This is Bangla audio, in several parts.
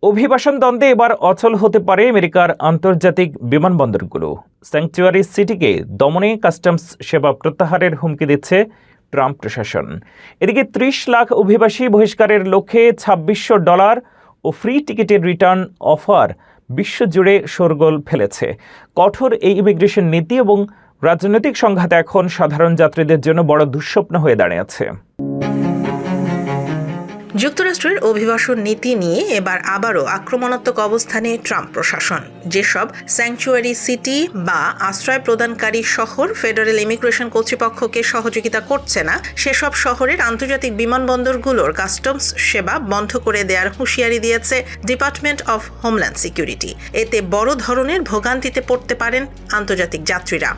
অভিবাসন দ্বন্দ্বে এবার অচল হতে পারে আমেরিকার আন্তর্জাতিক বিমানবন্দরগুলো। স্যাংচুয়ারি সিটিকে দমনে কাস্টমস সেবা প্রত্যাহারের হুমকি দিচ্ছে ট্রাম্প প্রশাসন। এদিকে ৩০ লাখ অভিবাসী বহিষ্কারের লক্ষ্যে $২৬০০ ও ফ্রি টিকিটের রিটার্ন অফার বিশ্বজুড়ে শোরগোল ফেলেছে। কঠোর এই ইমিগ্রেশন নীতি এবং রাজনৈতিক সংঘাত এখন সাধারণ যাত্রীদের জন্য বড় দুঃস্বপ্ন হয়ে দাঁড়িয়েছে। যুক্তরাষ্ট্রের অভিবাসন নীতি নিয়ে এবার আবারও আক্রমণাত্মক অবস্থানে ট্রাম্প প্রশাসন। যেসব স্যাংচুয়ারি সিটি বা আশ্রয় প্রদানকারী শহর ফেডারেল ইমিগ্রেশন কর্তৃপক্ষকে সহযোগিতা করছে না, সেসব শহরের আন্তর্জাতিক বিমানবন্দরগুলোর কাস্টমস সেবা বন্ধ করে দেওয়ার হুঁশিয়ারি দিয়েছে ডিপার্টমেন্ট অফ হোমল্যান্ড সিকিউরিটি। এতে বড় ধরনের ভোগান্তিতে পড়তে পারেন আন্তর্জাতিক যাত্রীরা।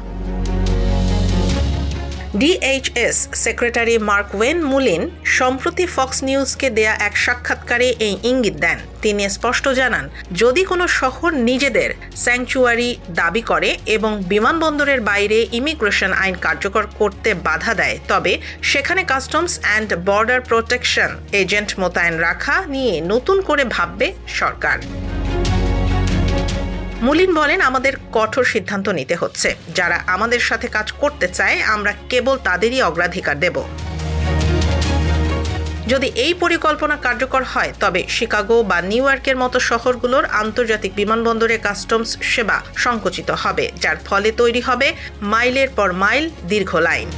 ডিএইচএস সেক্রেটারি মার্ক ওয়েন মুলিন সম্প্রতি ফক্স নিউজকে দেয়া এক সাক্ষাৎকারে এই ইঙ্গিত দেন। তিনি স্পষ্ট জানান, যদি কোনো শহর নিজেদের স্যাংচুয়ারি দাবি করে এবং বিমানবন্দরের বাইরে ইমিগ্রেশন আইন কার্যকর করতে বাধা দেয়, তবে সেখানে customs and border protection agent মোতায়েন রাখা নিয়ে নতুন করে ভাববে সরকার। মুলিন বলেন, আমাদের কঠোর সিদ্ধান্ত নিতে হচ্ছে। যারা আমাদের সাথে কাজ করতে চায় আমরা কেবল তাদেরই অগ্রাধিকার দেব। যদি এই পরিকল্পনা কার্যকর হয় তবে শিকাগো বা নিউ ইয়র্কের মতো শহরগুলোর আন্তর্জাতিক বিমানবন্দরে কাস্টমস সেবা সংকুচিত হবে, যার ফলে তৈরি হবে মাইলের পর মাইল দীর্ঘ লাইন।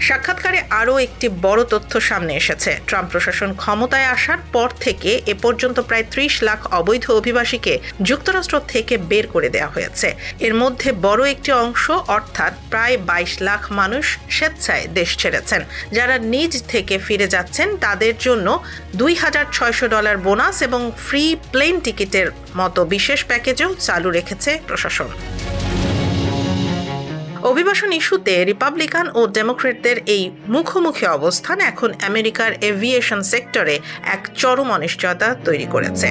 সাক্ষাৎকারে আরও একটি বড় তথ্য সামনে এসেছে। ট্রাম্প প্রশাসন ক্ষমতায় আসার পর থেকে এ পর্যন্ত প্রায় ৩০ লাখ অবৈধ অভিবাসীকে যুক্তরাষ্ট্র থেকে বের করে দেওয়া হয়েছে। এর মধ্যে বড় একটি অংশ অর্থাৎ প্রায় ২২ লাখ মানুষ স্বেচ্ছায় দেশ ছেড়েছেন। যারা নিজ থেকে ফিরে যাচ্ছেন তাদের জন্য $২৬০০ বোনাস এবং ফ্রি প্লেন টিকিটের মতো বিশেষ প্যাকেজও চালু রেখেছে প্রশাসন। অভিবাসন ইস্যুতে রিপাবলিকান ও ডেমোক্র্যাটদের এই মুখোমুখি অবস্থান এখন আমেরিকার এভিয়েশন সেক্টরে এক চরম অনিশ্চয়তা তৈরি করেছে।